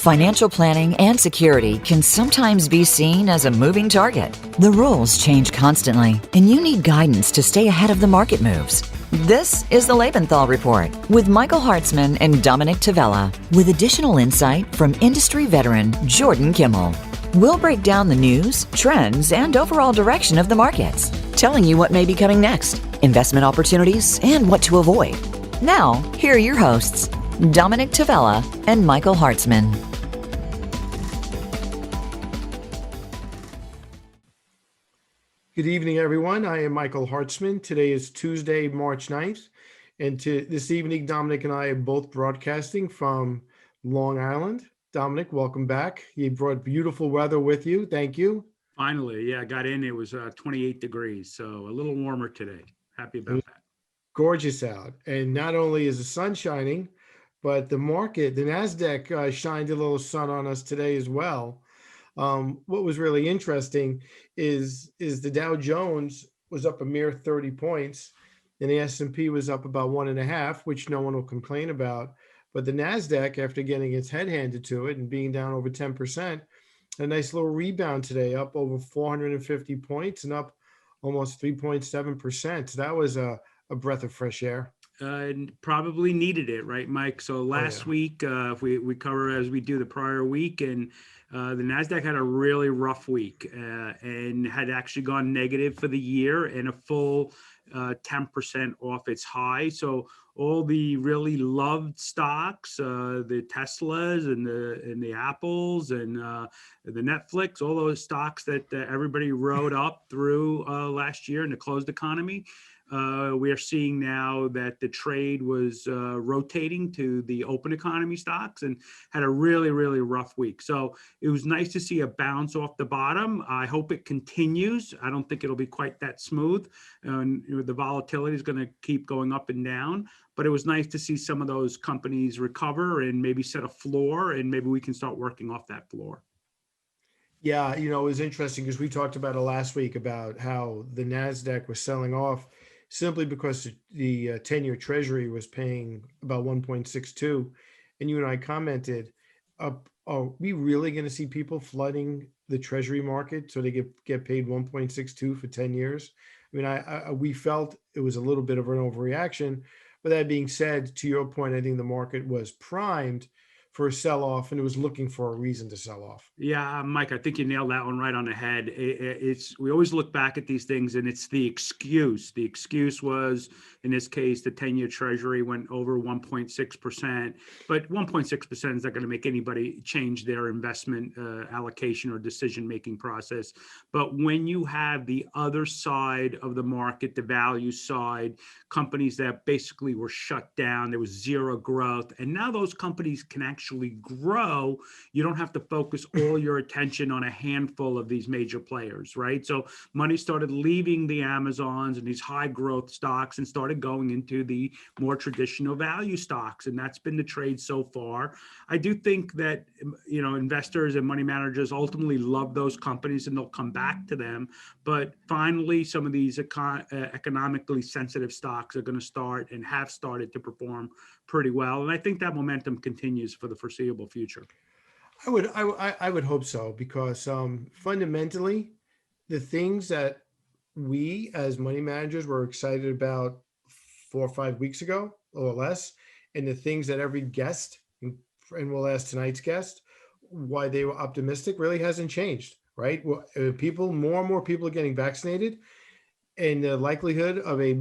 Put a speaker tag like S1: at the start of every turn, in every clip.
S1: Financial planning and security can sometimes be seen as a moving target. The rules change constantly, and you need guidance to stay ahead of the market moves. This is the Lebenthal Report with Michael Hartzman and Dominick Tavella, with additional insight from industry veteran Jordan Kimmel. We'll break down the news, trends, and overall direction of the markets, telling you what may be coming next, investment opportunities, and what to avoid. Now, here are your hosts, Dominick Tavella and Michael Hartzman.
S2: Good evening, everyone. I am Michael Hartzman. Today is Tuesday, March 9th. And this evening, Dominick and I are both broadcasting from Long Island. Dominick, welcome back. You brought beautiful weather with you. Thank you.
S3: Finally, yeah, I got in. It was 28 degrees, so a little warmer today. Happy about that.
S2: Gorgeous out. And not only is the sun shining, but the market, the NASDAQ shined a little sun on us today as well. What was really interesting is the Dow Jones was up a mere 30 points, and the S&P was up about 1.5, which no one will complain about. But the NASDAQ, after getting its head handed to it and being down over 10%, a nice little rebound today, up over 450 points and up almost 3.7%. So that was a breath of fresh air.
S3: Probably needed it, right, Mike? So last week, if we cover as we do the prior week, and the NASDAQ had a really rough week and had actually gone negative for the year and a full 10% off its high. So all the really loved stocks, the Teslas and the Apples and the Netflix, all those stocks that everybody rode up through last year in the closed economy. We are seeing now that the trade was rotating to the open economy stocks and had a really, really rough week. So it was nice to see a bounce off the bottom. I hope it continues. I don't think it'll be quite that smooth. And the volatility is going to keep going up and down. But it was nice to see some of those companies recover and maybe set a floor, and maybe we can start working off that floor.
S2: Yeah, it was interesting because we talked about it last week about how the NASDAQ was selling off simply because the 10-year Treasury was paying about 1.62. And you and I commented, are we really going to see people flooding the Treasury market so they get paid 1.62 for 10 years? I mean, we felt it was a little bit of an overreaction. But that being said, to your point, I think the market was primed for a sell-off, and it was looking for a reason to sell off.
S3: Yeah, Mike, I think you nailed that one right on the head. We always look back at these things, and it's the excuse. The excuse was, in this case, the 10-year Treasury went over 1.6%, but 1.6% is not going to make anybody change their investment allocation or decision-making process. But when you have the other side of the market, the value side, companies that basically were shut down, there was zero growth, and now those companies can actually grow. You don't have to focus all your attention on a handful of these major players, right? So money started leaving the Amazons and these high growth stocks and started going into the more traditional value stocks. And that's been the trade so far. I do think that, investors and money managers ultimately love those companies and they'll come back to them. But finally, some of these economically sensitive stocks are going to start and have started to perform pretty well. And I think that momentum continues for the foreseeable future.
S2: I would hope so, because fundamentally, the things that we as money managers were excited about 4 or 5 weeks ago or less, and the things that every guest, and we'll ask tonight's guest why they were optimistic, really hasn't changed, right? Well, more and more people are getting vaccinated, and the likelihood of a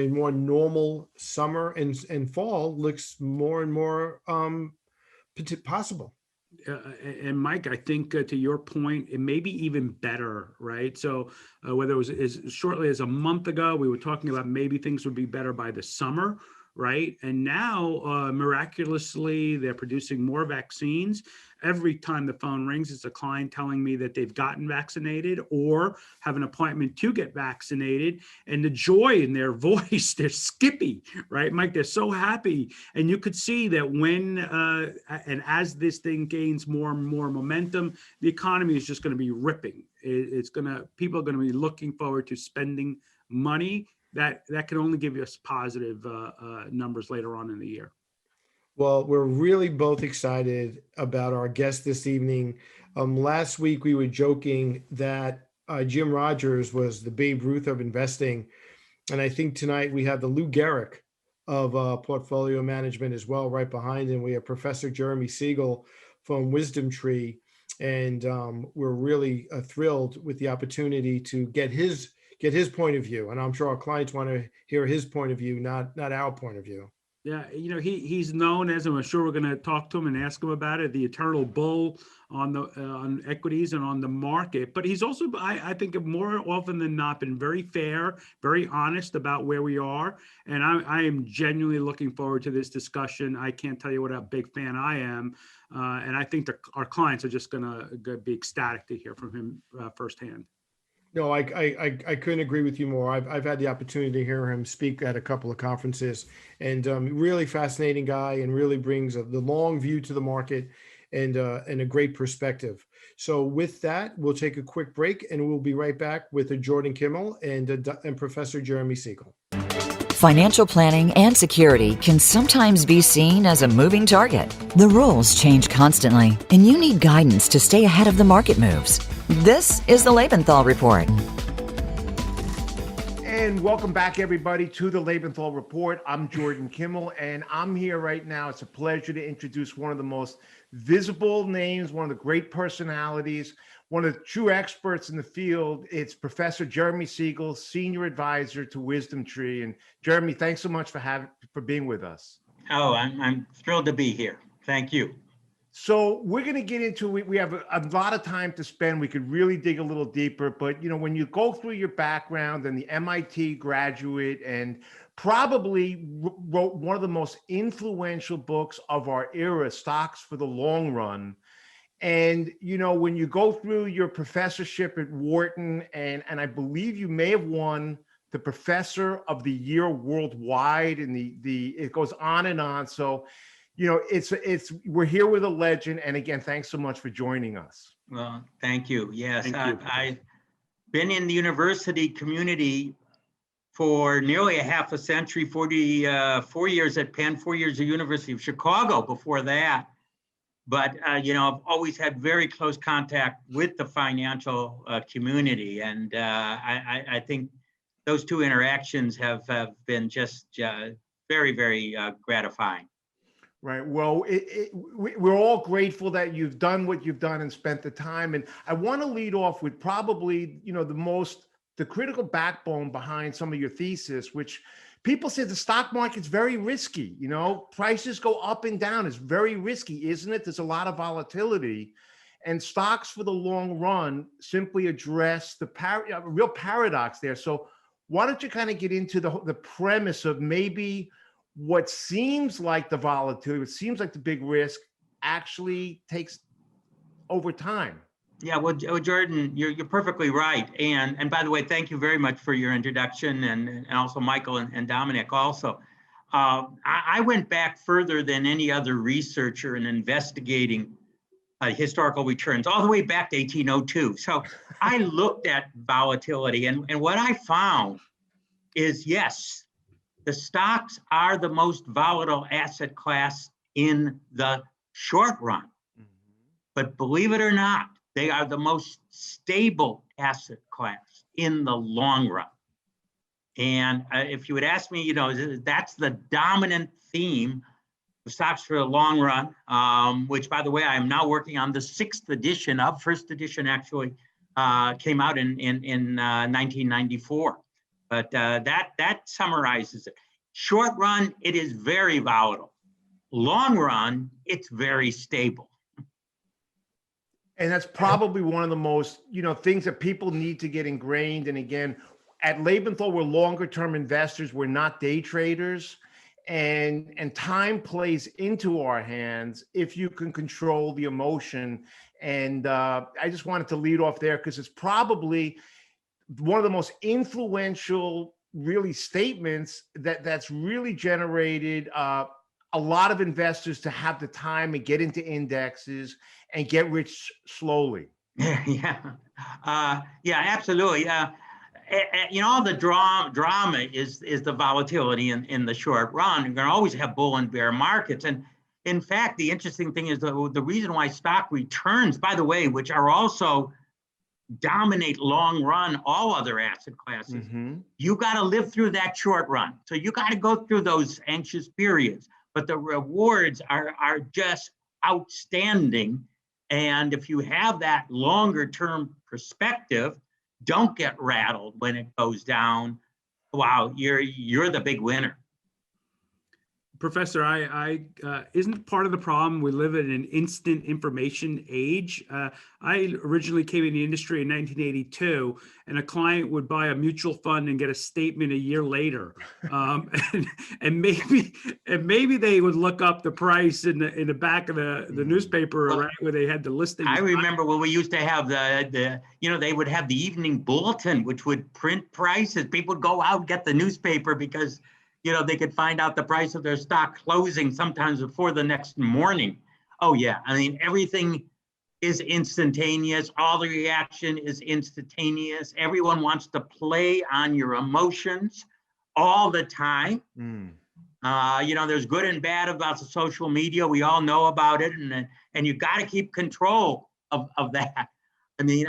S2: more normal summer and fall looks more and more possible.
S3: And Mike, I think to your point, it may be even better, right? So whether it was as shortly as a month ago, we were talking about maybe things would be better by the summer, right? And now, miraculously, they're producing more vaccines. Every time the phone rings, it's a client telling me that they've gotten vaccinated or have an appointment to get vaccinated. And the joy in their voice, they're skippy, right, Mike? They're so happy. And you could see that when and as this thing gains more and more momentum, the economy is just going to be ripping. People are going to be looking forward to spending money. That can only give us positive numbers later on in the year.
S2: Well, we're really both excited about our guest this evening. Last week we were joking that Jim Rogers was the Babe Ruth of investing, and I think tonight we have the Lou Gehrig of portfolio management as well, right behind him. We have Professor Jeremy Siegel from Wisdom Tree, and we're really thrilled with the opportunity to get his point of view. And I'm sure our clients want to hear his point of view, not our point of view.
S3: Yeah, he's known as, and I'm sure we're going to talk to him and ask him about it, the eternal bull on the on equities and on the market. But he's also, I think, more often than not, been very fair, very honest about where we are. And I am genuinely looking forward to this discussion. I can't tell you what a big fan I am, and I think that our clients are just going to be ecstatic to hear from him firsthand.
S2: No, I couldn't agree with you more. I've had the opportunity to hear him speak at a couple of conferences, and really fascinating guy, and really brings the long view to the market and a great perspective. So with that, we'll take a quick break, and we'll be right back with Jordan Kimmel and Professor Jeremy Siegel.
S1: Financial planning and security can sometimes be seen as a moving target. The rules change constantly, and you need guidance to stay ahead of the market moves. This is the Lebenthal Report.
S4: And welcome back, everybody, to the Lebenthal Report. I'm Jordan Kimmel, and I'm here right now. It's a pleasure to introduce one of the most visible names, one of the great personalities, one of the true experts in the field. It's Professor Jeremy Siegel, Senior Advisor to Wisdom Tree. And Jeremy, thanks so much for being with us.
S5: Oh, I'm thrilled to be here. Thank you.
S4: So we're going to get into it. We have a lot of time to spend. We could really dig a little deeper. But, when you go through your background and the MIT graduate and probably wrote one of the most influential books of our era, Stocks for the Long Run. And, when you go through your professorship at Wharton, and I believe you may have won the Professor of the Year worldwide, and it goes on and on. So, we're here with a legend. And again, thanks so much for joining us.
S5: Well, thank you. Yes,
S3: Thank you.
S5: I've been in the university community for nearly a half a century, 44 years at Penn, 4 years at University of Chicago before that. But, I've always had very close contact with the financial community. And I think those two interactions have been just very, very gratifying.
S4: Right. Well, we're all grateful that you've done what you've done and spent the time. And I want to lead off with probably, the critical backbone behind some of your thesis, which people say the stock market's very risky. Prices go up and down. It's very risky, isn't it? There's a lot of volatility. And stocks for the long run simply address the real paradox there. So why don't you kind of get into the premise of maybe what seems like the volatility, what seems like the big risk, actually takes over time?
S5: Yeah, well, Jordan, you're perfectly right. And by the way, thank you very much for your introduction, and also Michael and Dominic also. I went back further than any other researcher in investigating historical returns, all the way back to 1802. So I looked at volatility, and what I found is, yes, the stocks are the most volatile asset class in the short run. But believe it or not, they are the most stable asset class in the long run. And if you would ask me, that's the dominant theme of Stocks for the Long Run, which, by the way, I am now working on the 6th edition of. First edition actually came out in 1994. But that summarizes it. Short run, it is very volatile. Long run, it's very stable.
S4: And that's probably one of the most, things that people need to get ingrained. And again, at Lebenthal, we're longer term investors. We're not day traders. And time plays into our hands if you can control the emotion. And I just wanted to lead off there because it's probably one of the most influential really statements that's really generated a lot of investors to have the time and get into indexes and get rich slowly.
S5: Yeah, absolutely. The drama is the volatility in the short run. You're going to always have bull and bear markets. And in fact, the interesting thing is the reason why stock returns, by the way, which are also dominate long run all other asset classes, you got to live through that short run. So you got to go through those anxious periods, but the rewards are just outstanding. And if you have that longer term perspective, don't get rattled when it goes down. Wow, you're the big winner.
S3: Professor, isn't part of the problem we live in an instant information age? I originally came in the industry in 1982, and a client would buy a mutual fund and get a statement a year later, and maybe they would look up the price in the back of the newspaper, right, where they had the listing.
S5: I remember when we used to have they would have the evening bulletin, which would print prices. People would go out and get the newspaper because they could find out the price of their stock closing sometimes before the next morning. Oh yeah, I mean, everything is instantaneous. All the reaction is instantaneous. Everyone wants to play on your emotions all the time. There's good and bad about the social media. We all know about it, and you got to keep control of that. I mean,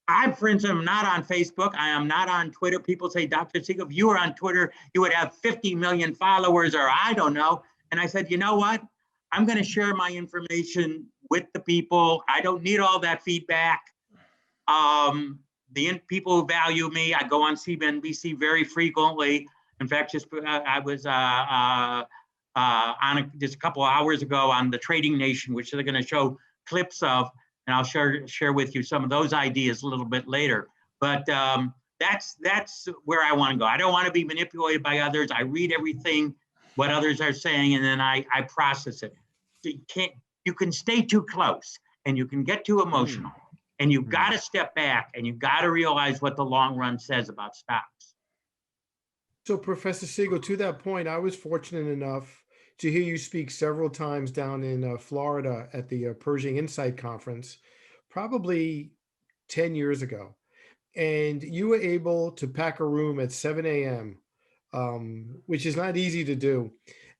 S5: I, for instance, am not on Facebook. I am not on Twitter. People say, Dr. Siegel, if you were on Twitter, you would have 50 million followers, or I don't know. And I said, you know what? I'm going to share my information with the people. I don't need all that feedback. The people who value me, I go on CNBC very frequently. In fact, I was on just a couple of hours ago on the Trading Nation, which they're going to show clips of. And I'll share with you some of those ideas a little bit later. But that's where I want to go. I don't want to be manipulated by others. I read everything, what others are saying, and then I process it. You can stay too close, and you can get too emotional, and you've got to step back, and you've got to realize what the long run says about stocks.
S2: So, Professor Siegel, to that point, I was fortunate enough to hear you speak several times down in Florida at the Pershing Insight Conference, probably 10 years ago. And you were able to pack a room at 7 a.m., which is not easy to do.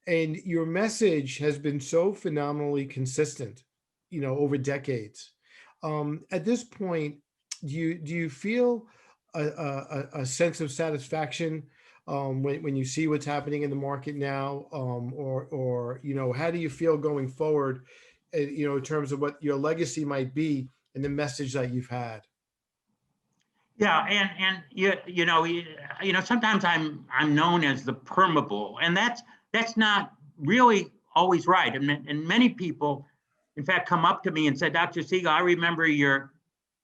S2: And your message has been so phenomenally consistent, over decades. At this point, do you feel a sense of satisfaction when you see what's happening in the market now, or how do you feel going forward, in terms of what your legacy might be and the message that you've had?
S5: Yeah, and sometimes I'm known as the permeable, and that's not really always right. And many people, in fact, come up to me and said, Dr. Siegel, I remember your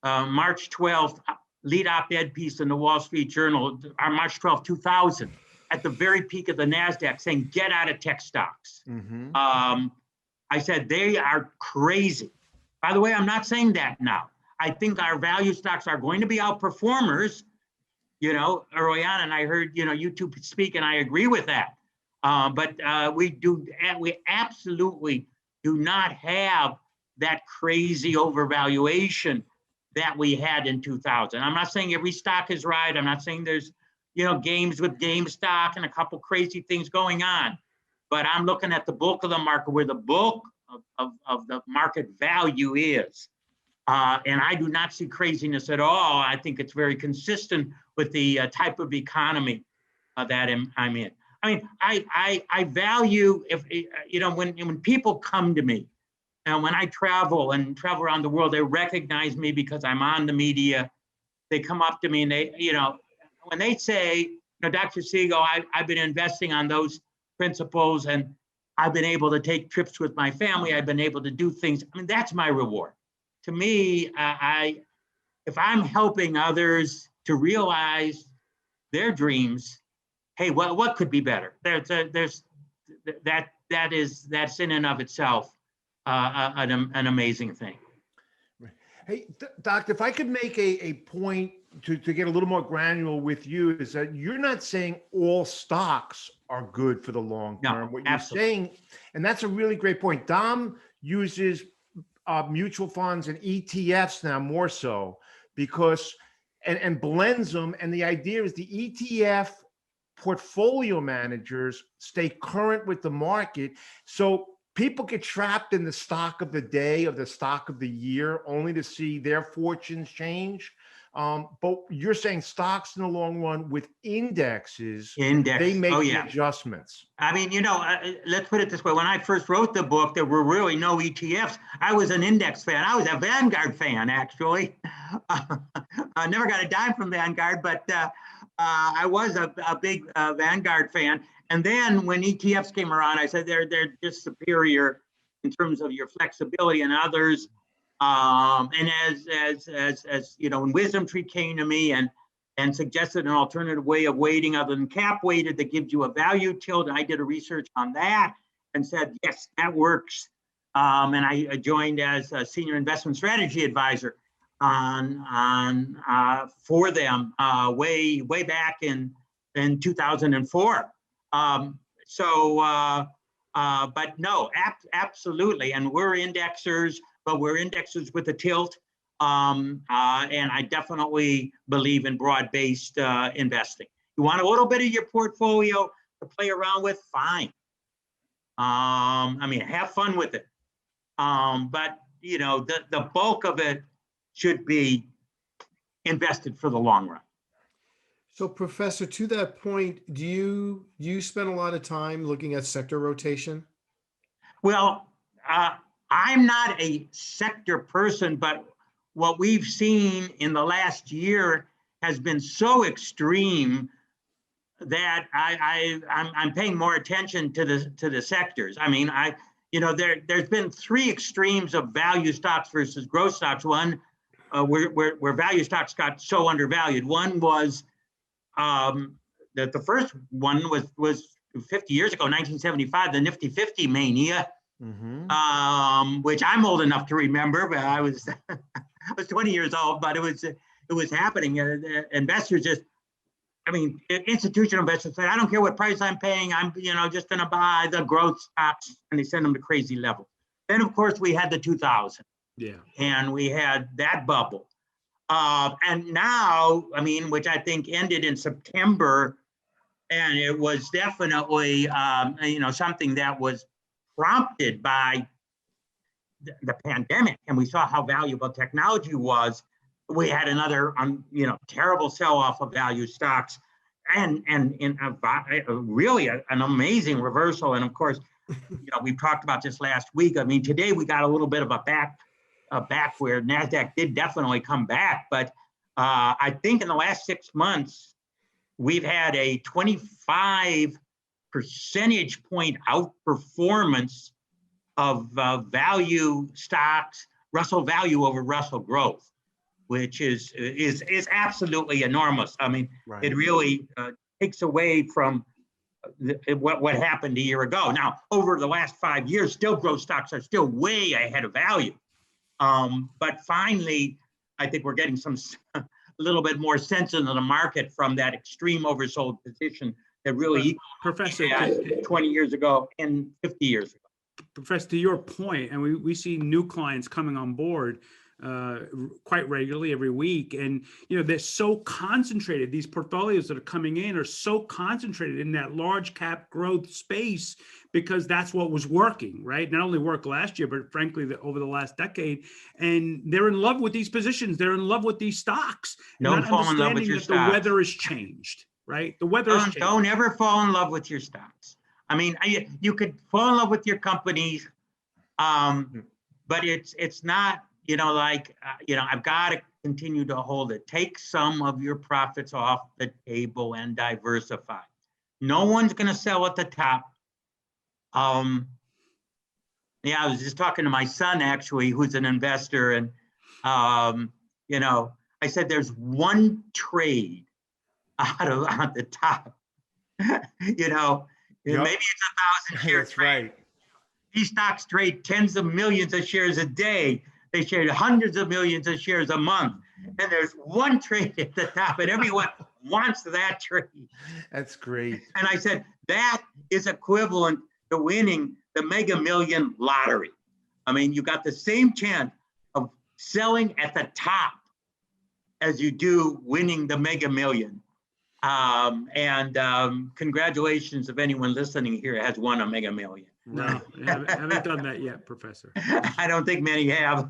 S5: March 12th lead op-ed piece in the Wall Street Journal on March 12, 2000, at the very peak of the NASDAQ, saying, get out of tech stocks. I said, they are crazy. By the way, I'm not saying that now. I think our value stocks are going to be outperformers, early on. And I heard, YouTube speak, and I agree with that. But we absolutely do not have that crazy overvaluation that we had in 2000. I'm not saying every stock is right. I'm not saying there's, games with GameStop and a couple crazy things going on. But I'm looking at the bulk of the market, where the bulk of the market value is. And I do not see craziness at all. I think it's very consistent with the type of economy that I'm in. I mean, I value, when people come to me, and when I travel around the world, they recognize me because I'm on the media. They come up to me and they, when they say, Dr. Siegel, I've been investing on those principles, and I've been able to take trips with my family. I've been able to do things. I mean, that's my reward. To me, if I'm helping others to realize their dreams, hey, what could be better? That's in and of itself an amazing thing.
S4: Hey, Doctor, if I could make a point to get a little more granular with you, is that you're not saying all stocks are good for the long term. What you're saying, and that's a really great point. Dom uses mutual funds and ETFs now more so, because and blends them. And the idea is the ETF portfolio managers stay current with the market. So people get trapped in the stock of the day or the stock of the year only to see their fortunes change. But you're saying stocks in the long run with indexes, they make the adjustments.
S5: I mean, let's put it this way. When I first wrote the book, there were really no ETFs. I was an index fan. I was a Vanguard fan, actually. I never got a dime from Vanguard, but I was a big Vanguard fan. And then when ETFs came around, I said they're just superior in terms of your flexibility and others. And as when Wisdom Tree came to me and suggested an alternative way of weighting other than cap weighted that gives you a value tilt, and I did a research on that and said, yes, that works. And I joined as a senior investment strategy advisor for them way back in 2004. But no, absolutely. And we're indexers, but we're indexers with a tilt. And I definitely believe in broad-based investing. You want a little bit of your portfolio to play around with? Fine. I mean, have fun with it. But the bulk of it should be invested for the long run.
S2: So, Professor, to that point, do you spend a lot of time looking at sector rotation?
S5: Well, I'm not a sector person, but what we've seen in the last year has been so extreme that I'm paying more attention to the sectors. I mean, there's been three extremes of value stocks versus growth stocks. One, where value stocks got so undervalued. One was the first one was 50 years ago, 1975, the Nifty 50 mania, which I'm old enough to remember, but I was 20 years old, but it was happening. Investors institutional investors say, I don't care what price I'm paying, I'm just going to buy the growth stocks, and they send them to crazy levels. Then of course we had the 2000. Yeah. And we had that bubble. And now, which I think ended in September, and it was definitely, something that was prompted by the pandemic, and we saw how valuable technology was. We had another, terrible sell-off of value stocks, and really an amazing reversal. And of course, we talked about this last week. Today we got a little bit of a back where NASDAQ did definitely come back. But I think in the last 6 months, we've had a 25 percentage point outperformance of value stocks, Russell value over Russell growth, which is absolutely enormous. It really takes away from what happened a year ago. Now, over the last 5 years, still growth stocks are still way ahead of value. But finally, I think we're getting a little bit more sense into the market from that extreme oversold position that really
S3: Professor
S5: 20 years ago and 50 years ago.
S3: Professor, to your point, and we see new clients coming on board quite regularly every week, and they're so concentrated. These portfolios that are coming in are so concentrated in that large cap growth space because that's what was working, right? Not only worked last year, but frankly over the last decade. And they're in love with these positions. They're in love with these stocks.
S5: Don't fall in love with your stocks.
S3: The weather has changed, right? The weather has changed.
S5: Don't ever fall in love with your stocks. You could fall in love with your companies, but it's not. I've got to continue to hold it. Take some of your profits off the table and diversify. No one's going to sell at the top. I was just talking to my son, actually, who's an investor. And, I said, there's one trade on the top, maybe it's 1,000 shares.
S4: That's right.
S5: These stocks trade tens of millions of shares a day. They trade hundreds of millions of shares a month. And there's one trade at the top, and everyone wants that trade.
S4: That's great.
S5: And I said, that is equivalent to winning the Mega Million lottery. You got the same chance of selling at the top as you do winning the Mega Million. Congratulations if anyone listening here has won a Mega Million.
S3: No, haven't done that yet, Professor.
S5: I don't think many have.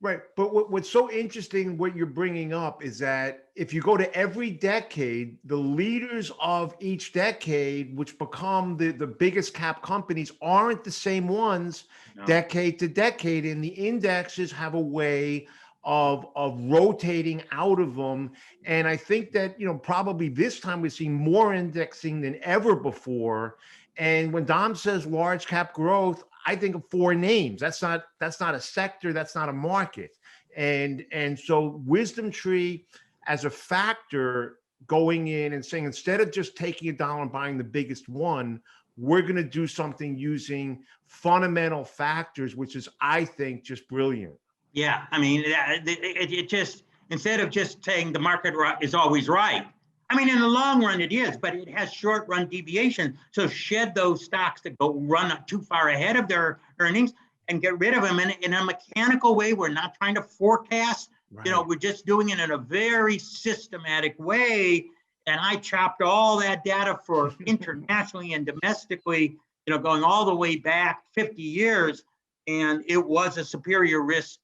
S4: Right. But what's so interesting, what you're bringing up is that if you go to every decade, the leaders of each decade, which become the biggest cap companies, aren't the same ones decade to decade. And the indexes have a way of rotating out of them. And I think that, probably this time we're seeing more indexing than ever before. And when Dom says large cap growth, I think of 4 names. That's not a sector. That's not a market. And so Wisdom Tree as a factor going in and saying, instead of just taking $1 and buying the biggest one, we're going to do something using fundamental factors, which is, I think, just brilliant.
S5: Yeah, I mean, it just, instead of just saying the market is always right. I mean, in the long run it is, but it has short run deviation. So shed those stocks that run too far ahead of their earnings and get rid of them in a mechanical way. We're not trying to forecast,
S4: Right.
S5: We're just doing it in a very systematic way. And I chopped all that data for internationally and domestically, going all the way back 50 years. And it was a superior risk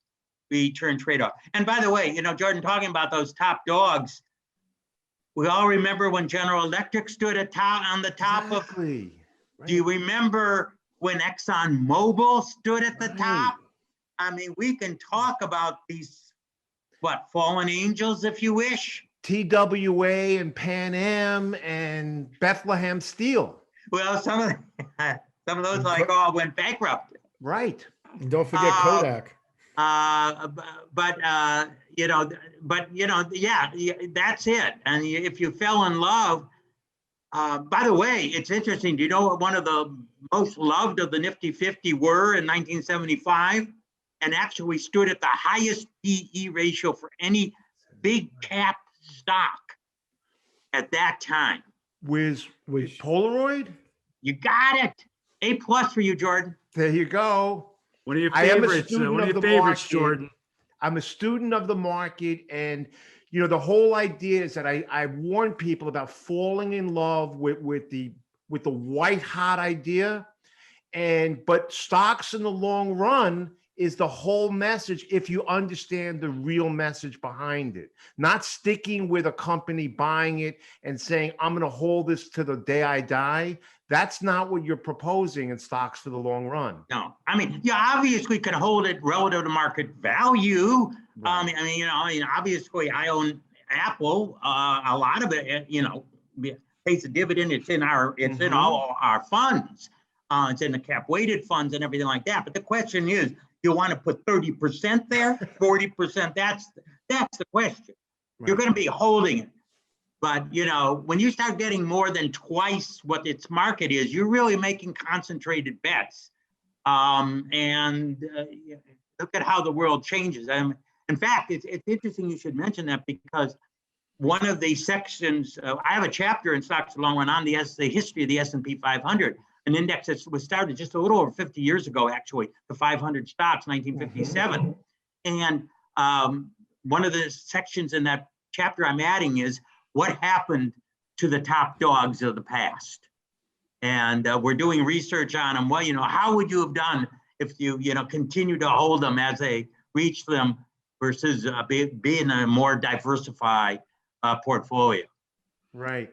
S5: return trade-off. And by the way, Jordan, talking about those top dogs, we all remember when General Electric stood on the top
S4: Exactly.
S5: of, do you remember when ExxonMobil stood at the top? I mean, we can talk about these, fallen angels, if you wish.
S4: TWA and Pan Am and Bethlehem Steel.
S5: Well, some of those went bankrupt.
S4: Right.
S2: And don't forget Kodak.
S5: Yeah, that's it. And if you fell in love, by the way, it's interesting. Do you know what one of the most loved of the Nifty 50 were in 1975? And actually stood at the highest PE ratio for any big cap stock at that time.
S4: With Polaroid?
S5: You got it. A+ for you, Jordan.
S4: There you go.
S3: One of your
S4: I am a
S3: favorites,
S4: student
S3: one of
S4: of
S3: your
S4: the
S3: favorites,
S4: market.
S3: Jordan.
S4: I'm a student of the market, and the whole idea is that I warn people about falling in love with the white hot idea, but stocks in the long run is the whole message if you understand the real message behind it. Not sticking with a company, buying it and saying, I'm going to hold this to the day I die. That's not what you're proposing in stocks for the long run.
S5: No, I mean, you obviously can hold it relative to market value.
S4: Right.
S5: Obviously I own Apple. A lot of it, pays a dividend. It's in all our funds. It's in the cap weighted funds and everything like that. But the question is, you want to put 30% there, 40%? That's the question. Right. You're going to be holding it. But, when you start getting more than twice what its market is, you're really making concentrated bets. And look at how the world changes. In fact, it's interesting you should mention that, because one of the sections, I have a chapter in Stocks for the Long Run on the history of the S&P 500, an index that was started just a little over 50 years ago, actually, the 500 stocks, 1957. And one of the sections in that chapter I'm adding is what happened to the top dogs of the past. And we're doing research on them. Well, how would you have done if you, continue to hold them as they reach them versus being a more diversified portfolio?
S4: Right.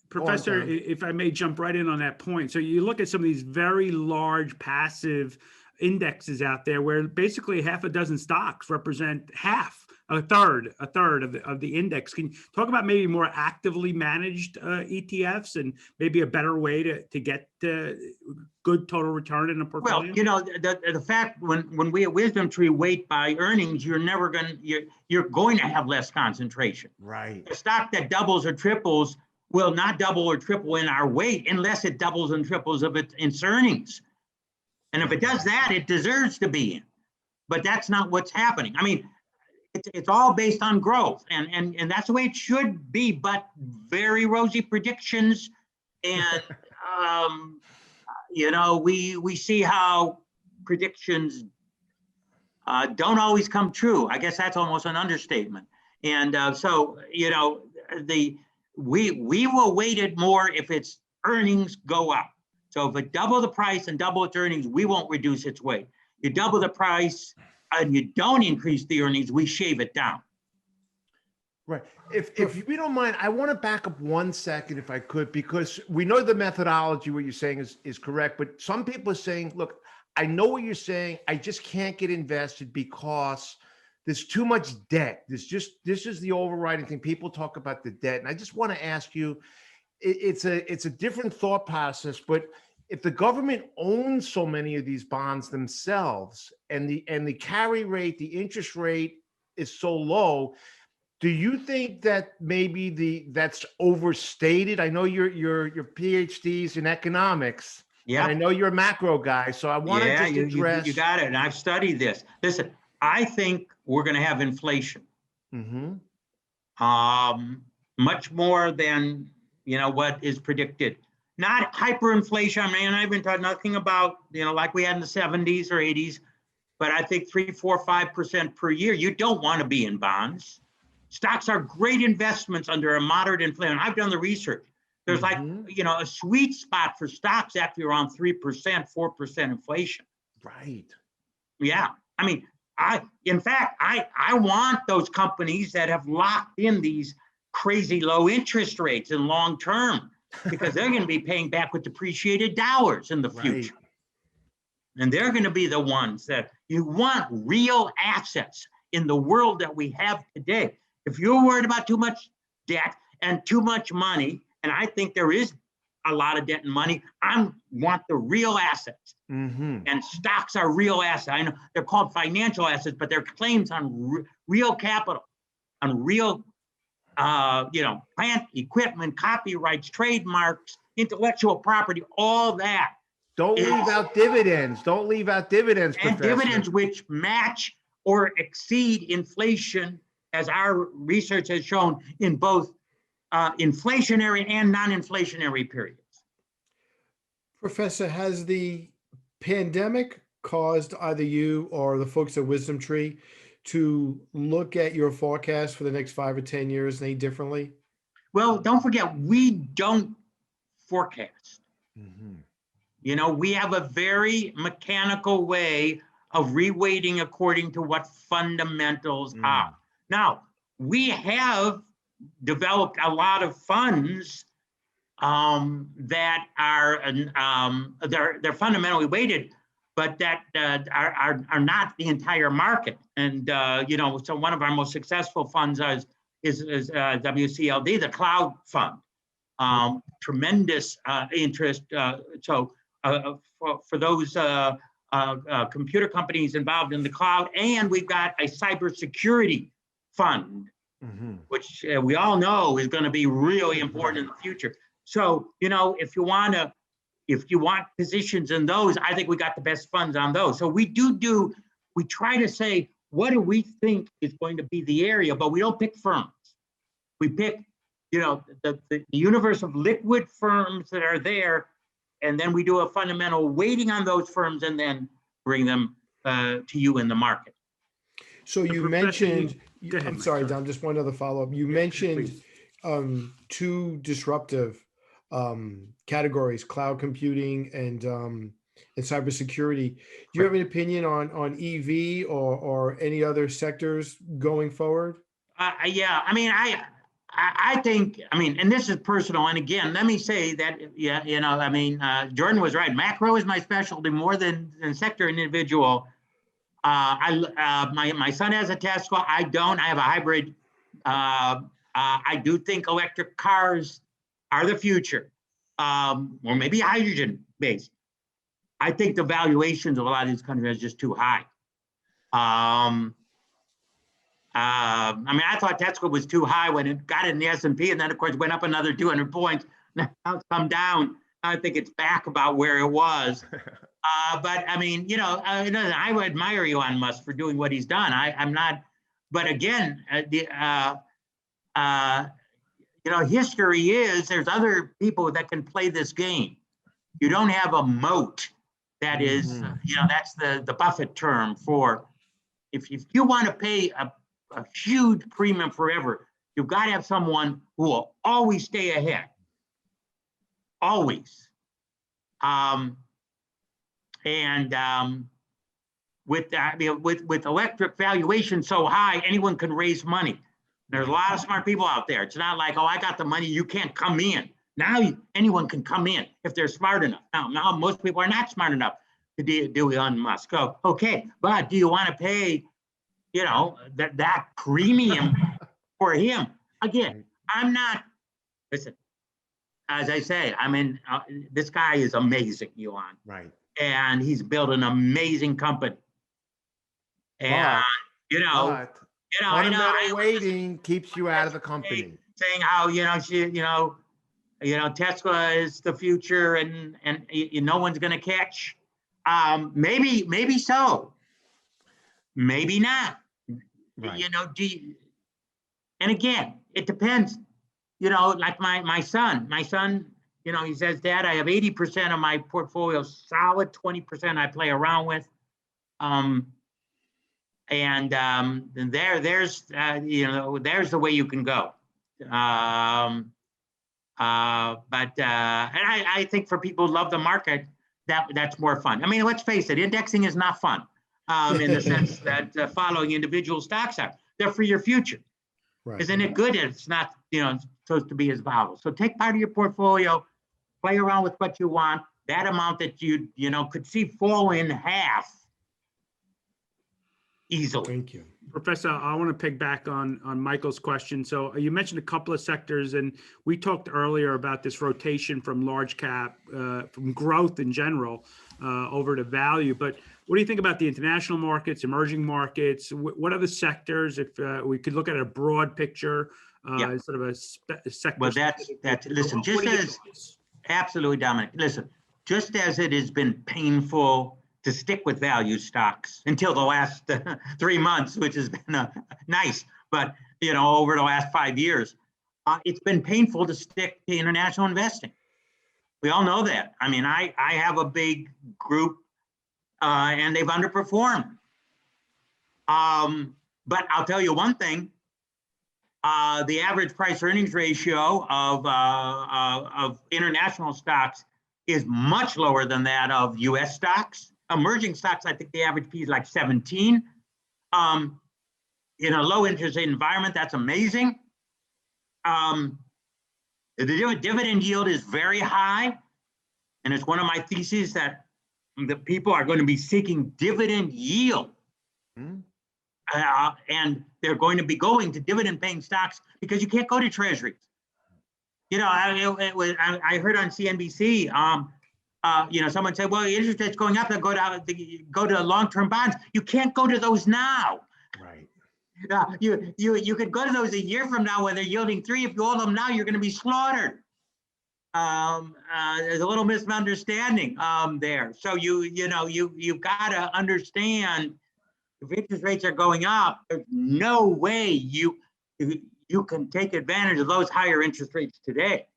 S3: Professor, if I may jump right in on that point. So you look at some of these very large passive indexes out there where basically half a dozen stocks represent a third of the index. Can you talk about maybe more actively managed ETFs and maybe a better way to get good total return in a portfolio?
S5: Well, the fact when we at Wisdom Tree weight by earnings, you're going to have less concentration.
S4: Right.
S5: A stock that doubles or triples will not double or triple in our weight unless it doubles and triples of its earnings. And if it does that, it deserves to be in. But that's not what's happening. I mean, it's all based on growth, and that's the way it should be, but very rosy predictions. And, we see how predictions don't always come true. I guess that's almost an understatement. And we will weight it more if its earnings go up. So if it double the price and double its earnings, we won't reduce its weight. You double the price and you don't increase the earnings, we shave it down.
S4: Right. If you don't mind, I want to back up 1 second if I could, because we know the methodology, what you're saying is correct, but some people are saying, look, I know what you're saying. I just can't get invested because there's too much debt. This is the overriding thing. People talk about the debt. And I just want to ask you, it's a different thought process, but if the government owns so many of these bonds themselves and the carry rate, the interest rate is so low, do you think that maybe that's overstated? I know your PhDs in economics.
S5: Yeah.
S4: And I know you're a macro guy, so I want to just address.
S5: You got it. And I've studied this. Listen, I think we're going to have inflation. Much more than what is predicted. Not hyperinflation. I mean, I've been talking nothing about like we had in the 70s or 80s, but I think 3, 4, 5% per year. You don't want to be in bonds. Stocks are great investments under a moderate inflation. I've done the research. There's like a sweet spot for stocks after you're on 3%, 4% inflation.
S4: Right.
S5: Yeah. I mean, in fact, I want those companies that have locked in these crazy low interest rates in long term, because they're going to be paying back with depreciated dollars in the future. Right. And they're going to be the ones that you want real assets in the world that we have today. If you're worried about too much debt and too much money, and I think there is a lot of debt and money, I want the real assets. And stocks are real assets. I know they're called financial assets, but they're claims on real capital, on real plant, equipment, copyrights, trademarks, intellectual property, all that.
S4: Don't leave out dividends. Don't leave out dividends,
S5: and
S4: Professor.
S5: Dividends which match or exceed inflation, as our research has shown, in both inflationary and non-inflationary periods.
S2: Professor, has the pandemic caused either you or the folks at Wisdom Tree to look at your forecast for the next 5 or 10 years any differently?
S5: Well, don't forget, we don't forecast. We have a very mechanical way of reweighting according to what fundamentals are. Now, we have developed a lot of funds that are they're fundamentally weighted, but that are not the entire market. And so one of our most successful funds is WCLD, the cloud fund. Tremendous interest. So for those computer companies involved in the cloud, and we've got a cybersecurity fund, which we all know is going to be really important in the future. So, if you want positions in those, I think we got the best funds on those. So we try to say, what do we think is going to be the area, but we don't pick firms. We pick, the universe of liquid firms that are there, and then we do a fundamental weighting on those firms and then bring them to you in the market.
S2: So you mentioned,
S3: ahead,
S2: I'm sorry, Dom, just one other follow-up. You mentioned two disruptive categories, cloud computing and cybersecurity. Do you have an opinion on EV or any other sectors going forward?
S5: Yeah, I mean, I think, and this is personal. And again, let me say that, Jordan was right. Macro is my specialty more than sector and individual. My son has a Tesla. I don't. I have a hybrid. I do think electric cars are the future, or maybe hydrogen based. I think the valuations of a lot of these companies are just too high. I thought Tesla was too high when it got in the S&P, and then of course went up another 200 points. Now it's come down. I think it's back about where it was. But I would admire Elon Musk for doing what he's done. I'm not, but again, history is there's other people that can play this game. You don't have a moat. That is, that's the Buffett term for if you want to pay a huge premium forever, you've got to have someone who will always stay ahead. Always. With electric valuation so high, anyone can raise money. There's a lot of smart people out there. It's not like, oh, I got the money, you can't come in. Now anyone can come in if they're smart enough. Now most people are not smart enough to do Elon Musk. So, okay, but do you want to pay, that premium for him? Again, I'm not, listen, as I say, this guy is amazing, Elon.
S4: Right.
S5: And he's built an amazing company. And,
S4: fundamental weighting keeps you out of the company.
S5: Saying how, Tesla is the future and no one's going to catch. Maybe so. Maybe not.
S4: Right.
S5: And again, it depends. Like my son, he says, Dad, I have 80% of my portfolio solid, 20% I play around with. There's the way you can go. I think for people who love the market, that's more fun. Let's face it, indexing is not fun in the sense that following individual stocks are. They're for your future.
S2: Right.
S5: Isn't it good? It's not, supposed to be as volatile. So take part of your portfolio, play around with what you want. That amount that you could see fall in half easily.
S2: Thank you.
S3: Professor, I want to piggyback on Michael's question. So you mentioned a couple of sectors, and we talked earlier about this rotation from large cap, from growth in general, over to value. But what do you think about the international markets, emerging markets? What are the sectors? If we could look at a broad picture, sort of a sector.
S5: Well, listen, absolutely, Dominic. Listen, just as it has been painful to stick with value stocks until the last 3 months, which has been nice, but over the last 5 years, it's been painful to stick to international investing. We all know that. I have a big group, and they've underperformed. But I'll tell you one thing: the average price earnings ratio of international stocks is much lower than that of U.S. stocks. Emerging stocks, I think the average P is like 17. In a low interest rate environment, that's amazing. The dividend yield is very high. And it's one of my theses that the people are going to be seeking dividend yield. And they're going to be going to dividend paying stocks because you can't go to treasuries. I heard on CNBC, someone said, well, the interest rate's going up, they'll go to long-term bonds. You can't go to those now.
S4: Right.
S5: You could go to those a year from now when they're yielding 3. If you hold them now, you're going to be slaughtered. There's a little misunderstanding there. So you've got to understand, if interest rates are going up, there's no way you can take advantage of those higher interest rates today.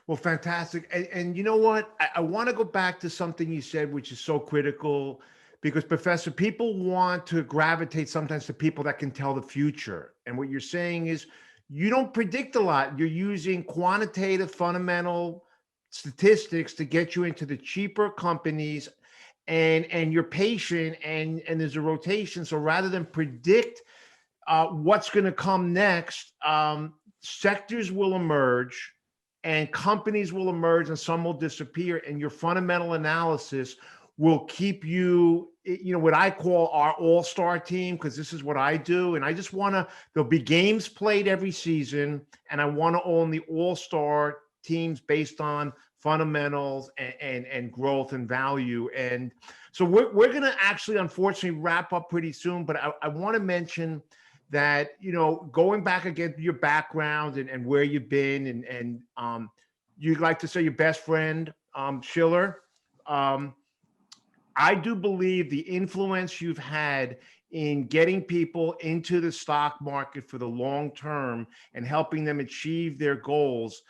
S4: Well, fantastic. And you know what? I want to go back to something you said, which is so critical, because Professor, people want to gravitate sometimes to people that can tell the future. And what you're saying is you don't predict a lot. You're using quantitative fundamental statistics to get you into the cheaper companies, and you're patient, and there's a rotation. So rather than predict what's going to come next, sectors will emerge and companies will emerge, and some will disappear, and your fundamental analysis will keep you, what I call our all-star team, because this is what I do. And I just there'll be games played every season, and I want to own the all-star teams based on fundamentals and growth and value. And so we're going to actually, unfortunately, wrap up pretty soon, but I want to mention that, going back again to your background and where you've been, and you'd like to say your best friend, Schiller. I do believe the influence you've had in getting people into the stock market for the long term and helping them achieve their goals.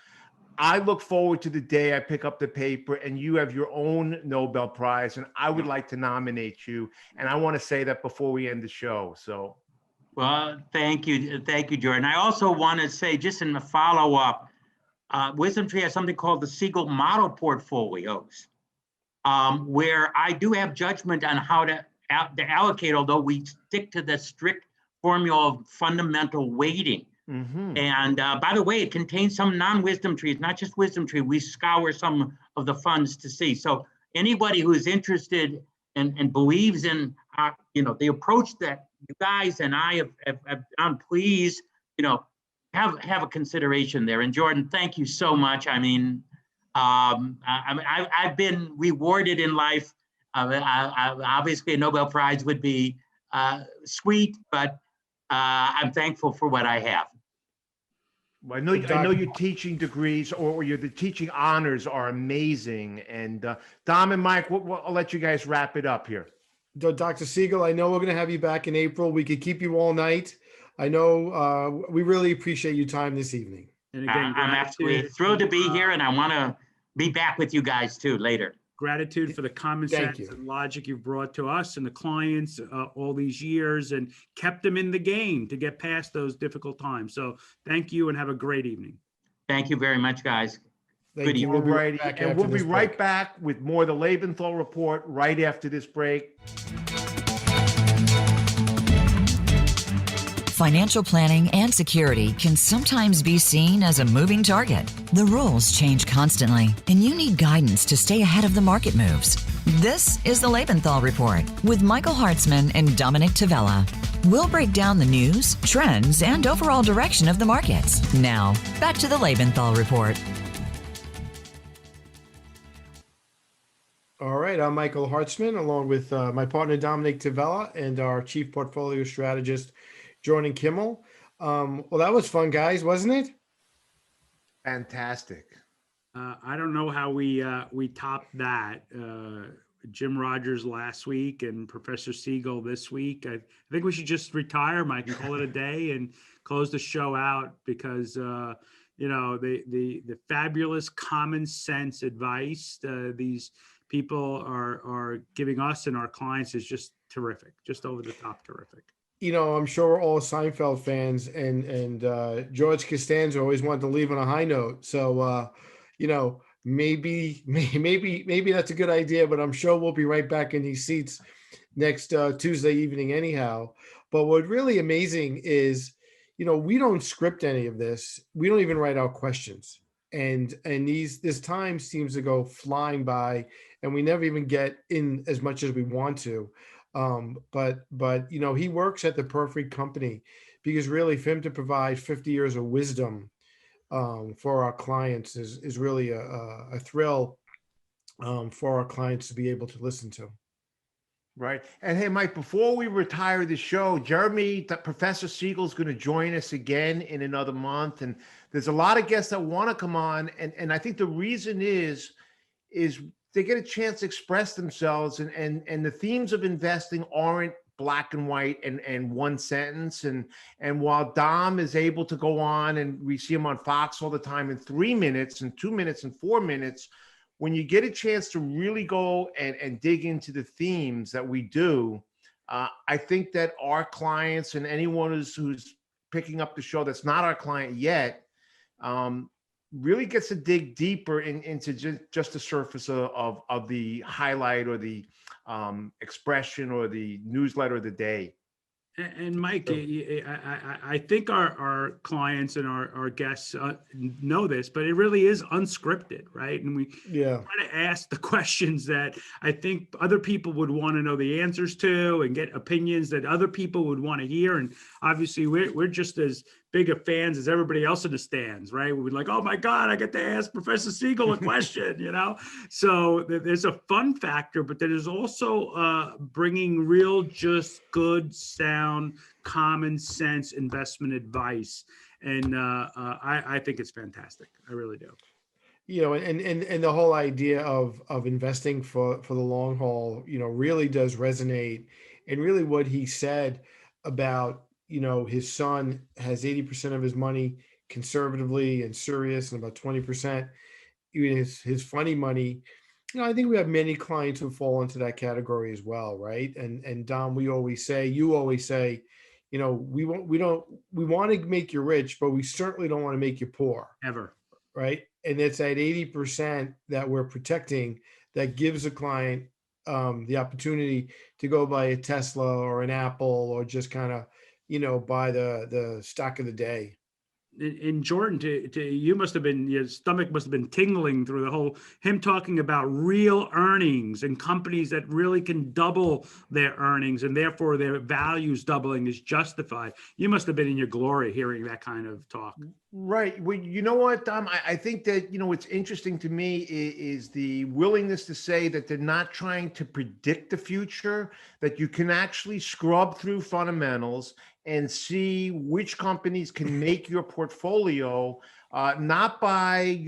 S4: I look forward to the day I pick up the paper and you have your own Nobel Prize, and I would like to nominate you. And I want to say that before we end the show. So.
S5: Well, thank you, Jordan. I also want to say, just in the follow-up, Wisdom Tree has something called the Siegel model portfolios, where I do have judgment on how to allocate, although we stick to the strict formula of fundamental weighting. And by the way, it contains some non-wisdom trees, not just wisdom tree. We scour some of the funds to see. So anybody who is interested and believes in, the approach that you guys and I have done, please, have a consideration there. And Jordan, thank you so much. I mean, I've been rewarded in life. Obviously, a Nobel Prize would be sweet, but I'm thankful for what I have.
S4: I know your teaching degrees or the teaching honors are amazing. And Dom and Mike, I'll let you guys wrap it up here.
S2: Dr. Siegel, I know we're going to have you back in April. We could keep you all night. I know we really appreciate your time this evening.
S3: And again,
S5: I'm absolutely thrilled to be here, and I want to be back with you guys too later.
S3: Gratitude for the common sense and logic you've brought to us and the clients all these years and kept them in the game to get past those difficult times. So thank you and have a great evening.
S5: Thank you very much, guys.
S2: Thank you. We'll be right back.
S4: And we'll be right back with more of the Lebenthal Report right after this break.
S1: Financial planning and security can sometimes be seen as a moving target. The rules change constantly, and you need guidance to stay ahead of the market moves. This is the Lebenthal Report with Michael Hartzman and Dominick Tavella. We'll break down the news, trends, and overall direction of the markets. Now, back to the Lebenthal Report.
S2: All right, I'm Michael Hartzman, along with my partner Dominick Tavella and our chief portfolio strategist, Jordan Kimmel. Well, that was fun, guys, wasn't it?
S4: Fantastic.
S3: I don't know how we topped that. Jim Rogers last week and Professor Siegel this week. I think we should just retire, Mike, and call it a day and close the show out because the fabulous common sense advice these people are giving us and our clients is just terrific, just over the top terrific.
S2: I'm sure we're all Seinfeld fans, and George Costanza always wanted to leave on a high note. So, maybe that's a good idea, but I'm sure we'll be right back in these seats next Tuesday evening anyhow. But what really amazing is, we don't script any of this. We don't even write out questions. And this time seems to go flying by, and we never even get in as much as we want to. But he works at the perfect company because really for him to provide 50 years of wisdom for our clients is really a thrill for our clients to be able to listen to.
S4: Right. And hey, Mike, before we retire the show, Professor Siegel is going to join us again in another month. And there's a lot of guests that want to come on. And I think the reason is they get a chance to express themselves, and the themes of investing aren't black and white and one sentence. And while Dom is able to go on, and we see him on Fox all the time in 3 minutes and 2 minutes and 4 minutes, when you get a chance to really go and dig into the themes that we do, I think that our clients and anyone who's picking up the show that's not our client yet, really gets to dig deeper into just the surface of the highlight or the expression or the newsletter of the day.
S3: And Mike, I think our clients and our guests know this, but it really is unscripted, right? And we try to ask the questions that I think other people would want to know the answers to and get opinions that other people would want to hear. And obviously we're just as big of fans as everybody else in the stands, right? We're like, oh my God, I get to ask Professor Siegel a question, So there's a fun factor, but there's also bringing real, just good, sound, common sense investment advice. And I think it's fantastic. I really do.
S2: And the whole idea of investing for the long haul, really does resonate. And really what he said about, his son has 80% of his money conservatively and serious, and about 20% his funny money. I think we have many clients who fall into that category as well, right? And Dom, you always say, we want to make you rich, but we certainly don't want to make you poor.
S3: Ever.
S2: right? And it's at 80% that we're protecting that gives a client the opportunity to go buy a Tesla or an Apple or just kind of, buy the stock of the day.
S3: In Jordan, you must have been, your stomach must have been tingling through the whole, him talking about real earnings and companies that really can double their earnings and therefore their values doubling is justified. You must have been in your glory hearing that kind of talk.
S4: Right. Well, you know what, Dom? I think that, what's interesting to me is the willingness to say that they're not trying to predict the future, that you can actually scrub through fundamentals and see which companies can make your portfolio, not by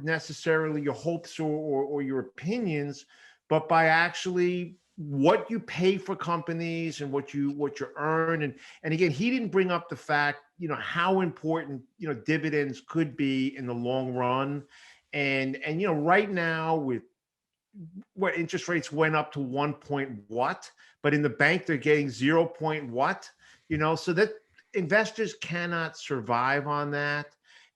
S4: necessarily your hopes or your opinions, but by actually what you pay for companies and what you earn. And again, he didn't bring up the fact, how important, dividends could be in the long run. And right now with what interest rates went up to 1 point what, but in the bank, they're getting 0 point what, so that investors cannot survive on that.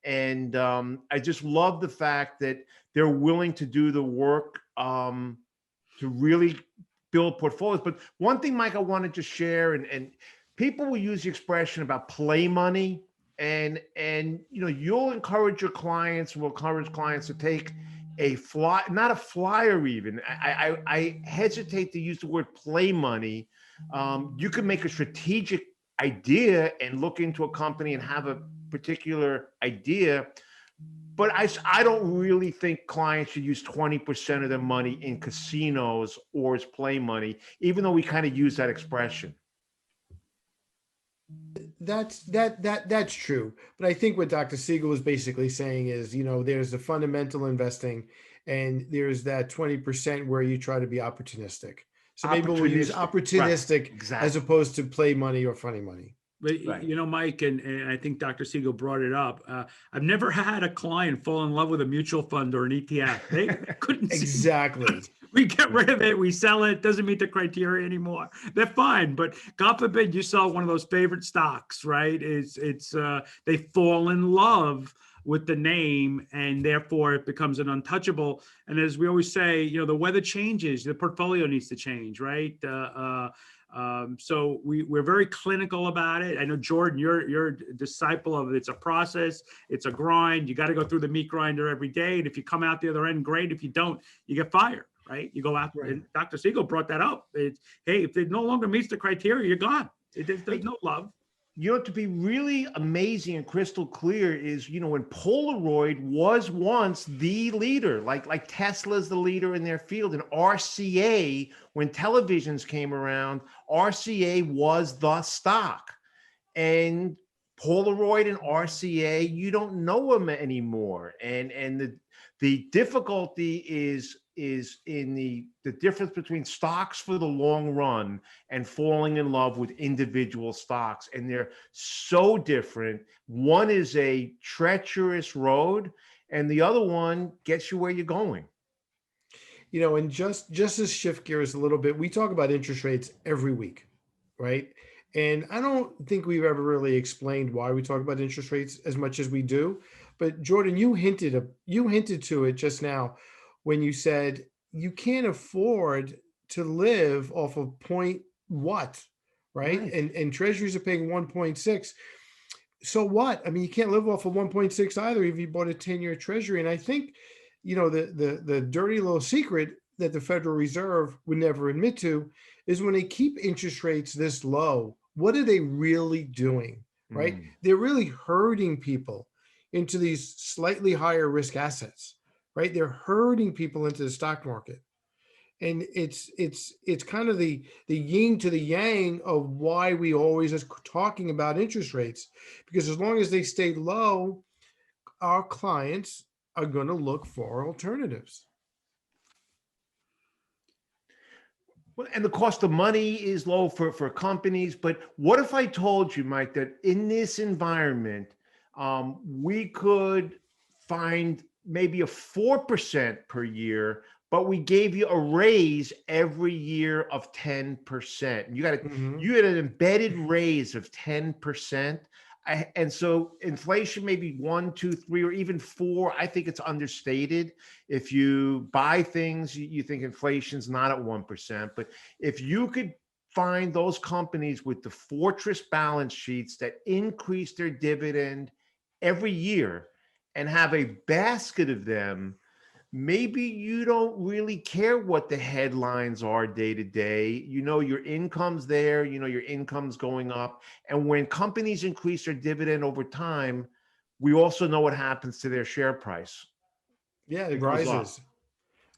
S4: And I just love the fact that they're willing to do the work to really build portfolios. But one thing, Mike, I wanted to share, and people will use the expression about play money, and you'll encourage your clients, will encourage clients to take a fly, not a flyer even. I hesitate to use the word play money. You can make a strategic idea and look into a company and have a particular idea. But I don't really think clients should use 20% of their money in casinos or as play money, even though we kind of use that expression.
S2: That's true. But I think what Dr. Siegel was basically saying is, there's the fundamental investing and there's that 20% where you try to be opportunistic. So maybe we'll use opportunistic, right, exactly, as opposed to play money or funny money.
S3: But, right, Mike, and I think Dr. Siegel brought it up. I've never had a client fall in love with a mutual fund or an ETF. They couldn't
S2: exactly.
S3: We get rid of it. We sell it. Doesn't meet the criteria anymore. They're fine. But God forbid you sell one of those favorite stocks, right? They fall in love with the name and therefore it becomes an untouchable. And as we always say, the weather changes, the portfolio needs to change, right? So we're very clinical about it. I know, Jordan, you're a disciple of it. It's a process. It's a grind. You got to go through the meat grinder every day. And if you come out the other end, great. If you don't, you get fired, right? You go out, right. And Dr. Siegel brought that up. Hey, if it no longer meets the criteria, you're gone. There's no love.
S4: To be really amazing and crystal clear is, when Polaroid was once the leader, like Tesla's the leader in their field, and RCA, when televisions came around, RCA was the stock. And Polaroid and RCA, you don't know them anymore. And the difficulty is in the difference between stocks for the long run and falling in love with individual stocks. And they're so different. One is a treacherous road and the other one gets you where you're going.
S2: And just to shift gears a little bit, we talk about interest rates every week, right? And I don't think we've ever really explained why we talk about interest rates as much as we do. But Jordan, you hinted to it just now when you said you can't afford to live off of point what, right? And treasuries are paying 1.6. So what? I mean, you can't live off of 1.6 either if you bought a 10-year treasury. And I think, the dirty little secret that the Federal Reserve would never admit to is when they keep interest rates this low, what are they really doing, right? They're really herding people into these slightly higher risk assets, right? They're herding people into the stock market. And it's kind of the yin to the yang of why we always are talking about interest rates, because as long as they stay low, our clients are going to look for alternatives.
S4: Well, and the cost of money is low for companies. But what if I told you, Mike, that in this environment, we could find maybe a 4% per year, but we gave you a raise every year of 10%. You had an embedded raise of 10%. And so inflation may be 1, 2, 3, or even 4. I think it's understated. If you buy things, you think inflation's not at 1%. But if you could find those companies with the fortress balance sheets that increase their dividend every year and have a basket of them, maybe you don't really care what the headlines are day to day. You know, your income's there, you know, your income's going up. And when companies increase their dividend over time, we also know what happens to their share price.
S2: Yeah, it
S4: goes up.
S2: rises.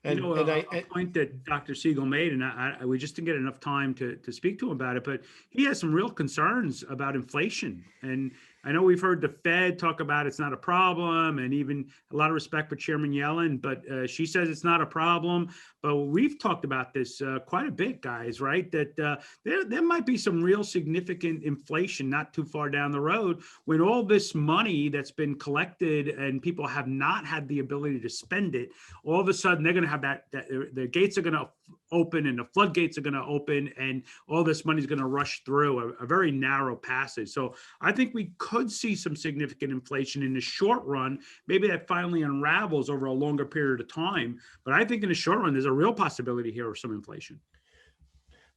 S3: You
S2: And,
S3: know,
S2: and
S3: a
S2: I,
S3: point that Dr. Siegel made, and we just didn't get enough time to speak to him about it, but he has some real concerns about inflation. And I know we've heard the Fed talk about it's not a problem, and even a lot of respect for Chairman Yellen, but she says it's not a problem. But we've talked about this quite a bit, guys, right? That there might be some real significant inflation not too far down the road when all this money that's been collected and people have not had the ability to spend it, all of a sudden they're going to have that the gates are going to open and the floodgates are going to open and all this money is going to rush through a very narrow passage. So I think we could see some significant inflation in the short run. Maybe that finally unravels over a longer period of time. But I think in the short run, there's a real possibility here of some inflation.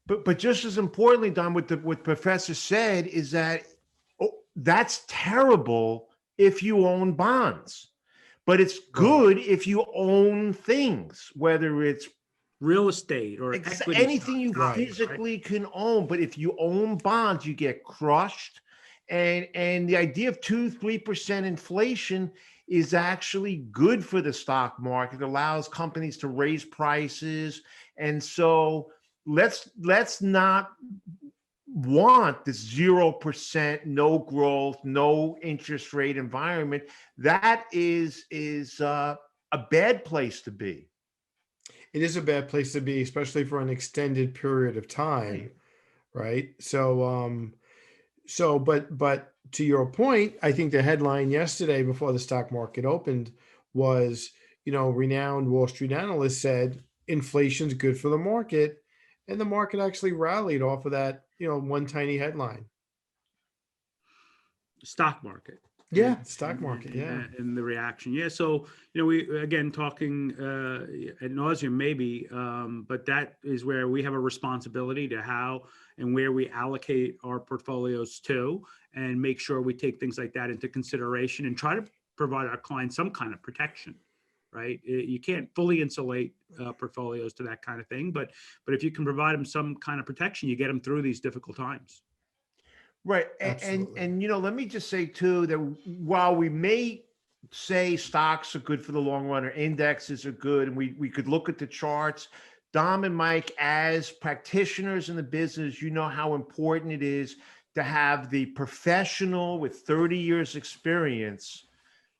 S4: But just as importantly, Don, what Professor said is that that's terrible if you own bonds. But it's good if you own things, whether it's
S3: real estate or equity,
S4: anything you physically can own. But if you own bonds, you get crushed. And the idea of 2-3% inflation is actually good for the stock market. It allows companies to raise prices. And so let's not want this 0%, no growth, no interest rate environment. That is a bad place to be.
S2: it is a bad place to be, especially for an extended period of time, right? So, but to your point, I think the headline yesterday before the stock market opened was, renowned Wall Street analyst said inflation's good for the market, and the market actually rallied off of that, one tiny headline.
S3: Stock market.
S2: Yeah, stock market. Yeah,
S3: and the reaction. Yeah, so we again talking ad nauseum maybe, but that is where we have a responsibility to how and where we allocate our portfolios to, and make sure we take things like that into consideration and try to provide our clients some kind of protection. Right, you can't fully insulate portfolios to that kind of thing, but if you can provide them some kind of protection, you get them through these difficult times.
S4: Right. And let me just say too, that while we may say stocks are good for the long run or indexes are good, and we could look at the charts, Dom and Mike, as practitioners in the business, you know how important it is to have the professional with 30 years experience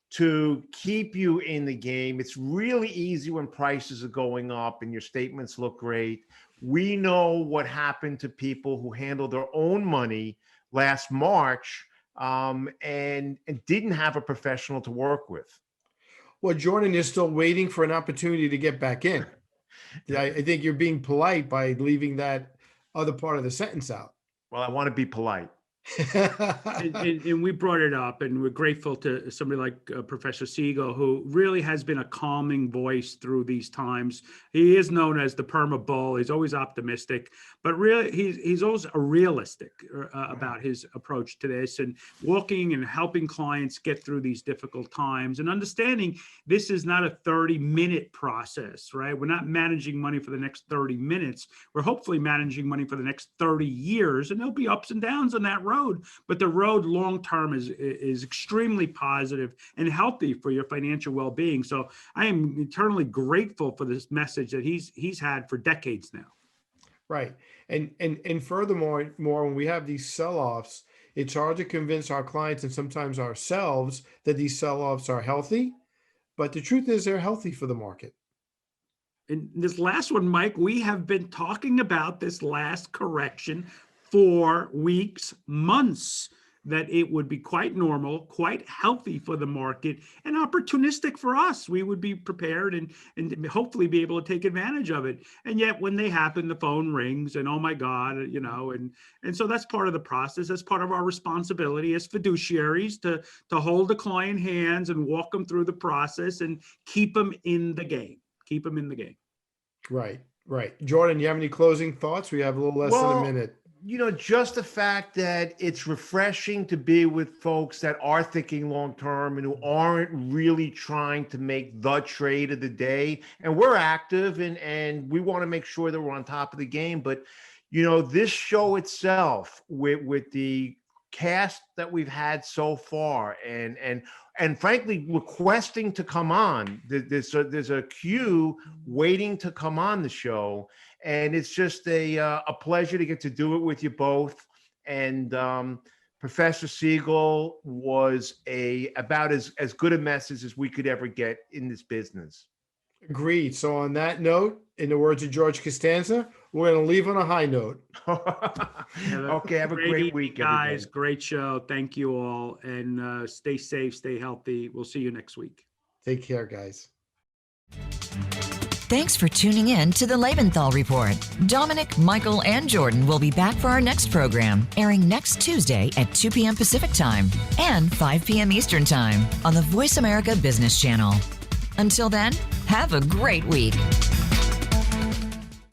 S4: to keep you in the game. It's really easy when prices are going up and your statements look great. We know what happened to people who handled their own money last March and didn't have a professional to work with.
S2: Well, Jordan is still waiting for an opportunity to get back in. I think you're being polite by leaving that other part of the sentence out.
S4: Well, I want to be polite.
S3: And we brought it up, and we're grateful to somebody like Professor Siegel, who really has been a calming voice through these times. He is known as the perma bull. He's always optimistic, but really he's always realistic about his approach to this, and walking and helping clients get through these difficult times, and understanding this is not a 30-minute process, right? We're not managing money for the next 30 minutes. We're hopefully managing money for the next 30 years, and there'll be ups and downs on that road, but the road long term is extremely positive and healthy for your financial well-being. So I am eternally grateful for this message that he's had for decades now.
S2: Right. And furthermore, when we have these sell-offs, it's hard to convince our clients and sometimes ourselves that these sell-offs are healthy, but the truth is they're healthy for the market.
S3: And this last one, Mike, we have been talking about this last correction for weeks, months. that it would be quite normal, quite healthy for the market, and opportunistic for us. We would be prepared and hopefully be able to take advantage of it. And yet when they happen, the phone rings and, oh my God, and so that's part of the process. That's part of our responsibility as fiduciaries to hold the client hands and walk them through the process and keep them in the game. Keep them in the game.
S2: Right. Jordan, you have any closing thoughts? We have a little less than a minute.
S4: Just the fact that it's refreshing to be with folks that are thinking long term and who aren't really trying to make the trade of the day. And we're active and we want to make sure that we're on top of the game. But, this show itself with the cast that we've had so far and frankly requesting to come on, there's a queue waiting to come on the show. And it's just a pleasure to get to do it with you both. And Professor Siegel was about as good a message as we could ever get in this business.
S2: Agreed. So on that note, in the words of George Costanza, we're going to leave on a high note.
S4: Okay, have a great week,
S3: guys.
S4: everybody.
S3: Great show. Thank you all. And stay safe, stay healthy. We'll see you next week.
S2: Take care, guys.
S1: Thanks for tuning in to the Lebenthal Report. Dominick, Michael, and Jordan will be back for our next program, airing next Tuesday at 2 p.m. Pacific Time and 5 p.m. Eastern Time on the Voice America Business Channel. Until then, have a great week.